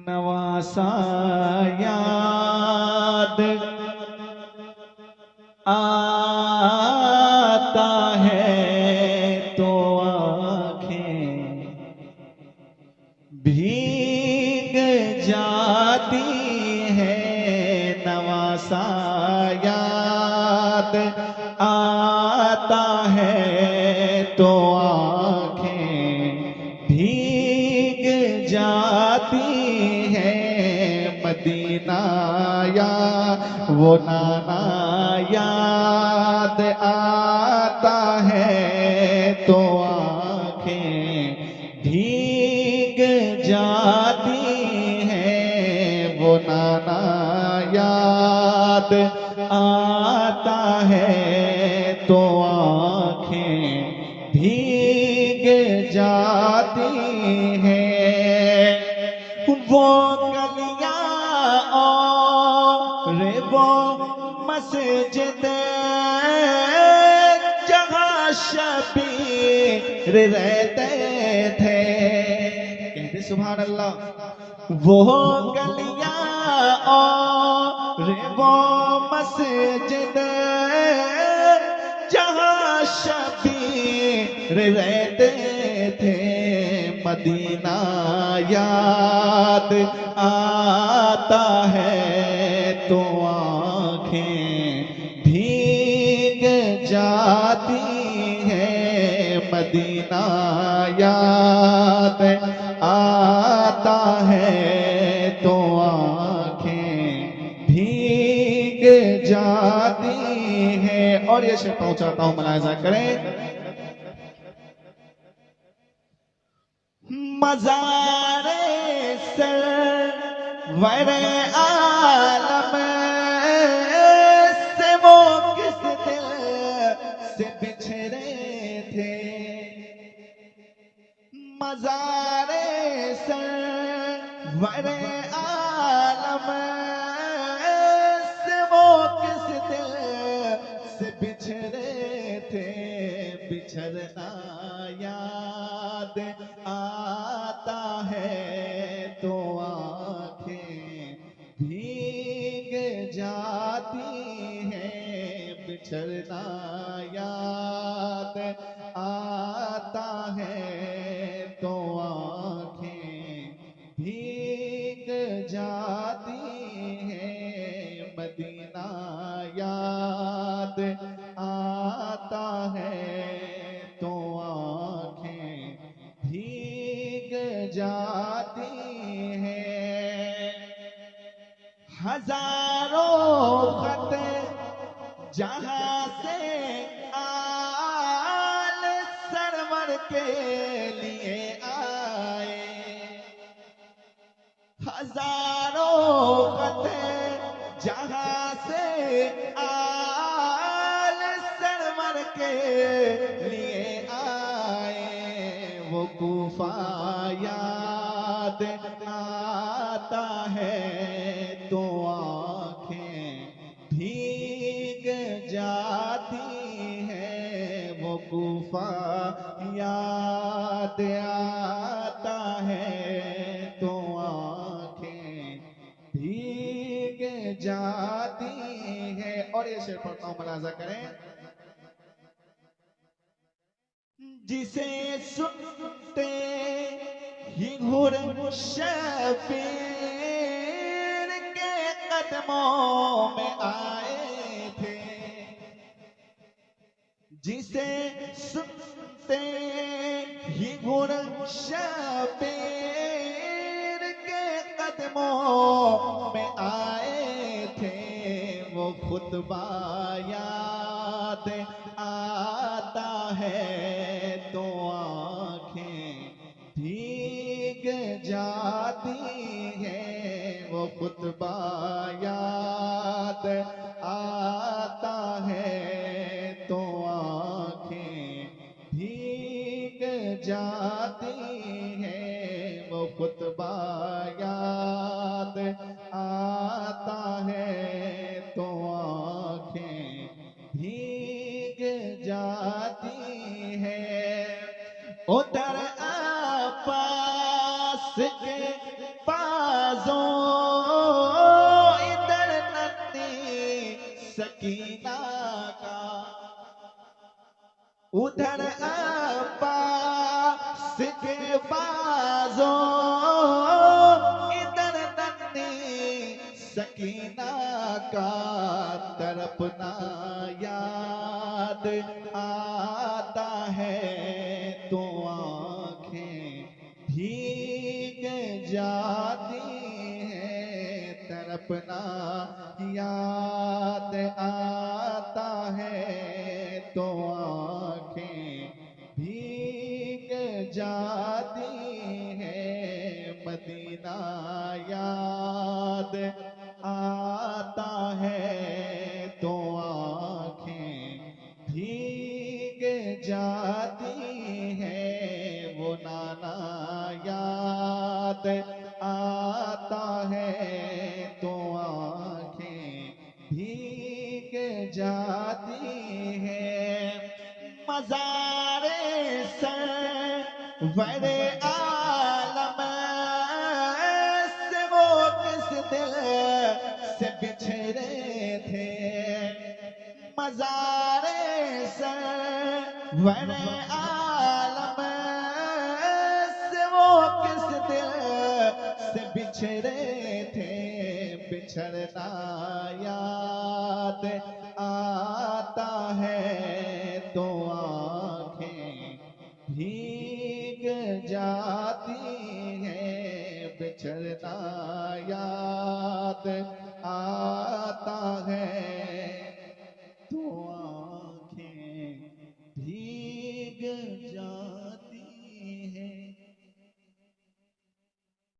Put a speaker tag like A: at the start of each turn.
A: नवासा याद आता है तो आँखें भीग जाती है। नवासा याद आता है तो आँखें भीग जाती है। मदीना या वो नाना याद आता है तो आँखें भीग जाती हैं। वो नाना याद आता है तो आँखें भीग जाती हैं। वो गलियां और वो मस्जिद जहाँ शबीर रहते थे। कहते सुभान अल्लाह। वो गलियां और वो मस्जिद जहाँ शबीर रहते थे। मदीना याद आता है तो आँखें भीग जाती हैं। मदीना याद आता है तो आँखें भीग जाती हैं। और ये शेर पहुंचाता हूं, मुलाहिजा करें। मज़ारे सरवर आलम से वो किस दिल से बिछड़े थे। मज़ारे सरवर आलम से वो किस दिल से बिछड़े थे। बिछड़ना याद आता है तो आँखें भीग जाती हैं। बिछड़ना याद आता है तो आँखें भीग जाती हैं। मदीना याद आता है तो आँखें भीग जाती हैं। हजारों खत जहाँ से आल सरवर के लिए आए। हजारों खत जहाँ से आल सरवर के लिए आए। वो कूफा याद आता है तो आँखें भीग जाती हैं। वो कूफा याद आता है तो आँखें भीग जाती हैं। और ये शेर पढ़ता हूं, मुलाहिजा करें। जिसे सुनते ही हुर्रम शबीर के कदमों में आए थे। जिसे सुनते ही हुर्रम शबीर के कदमों में आए थे। वो खुतबा याद आता है तो आँखें भीग जाती हैं। वो खुतबा याद आता है तो आँखें भीग जाती हैं। वो खुतबा याद आता है तो आँखें भीग जाती हैं। उधर आपास के उधर अब्बास के बाजों, इधर नन्ही सकीना का तड़पना याद आता है, तो आंखें भीग जाती हैं। तड़पना याद आता है, तो आंखें भीग जाती हैं। मदीना याद आता है, तो आंखें भीग जाती हैं। वो नाना याद आता है, तो आंखें भीग जाती हैं। मज़ारे सरवरे आलम से वो किस दिल से बिछड़े थे। मज़ारे सरवरे आलम से वो किस दिल से बिछड़े थे। बिछड़ना याद आता है, तो आंखें भीग जाती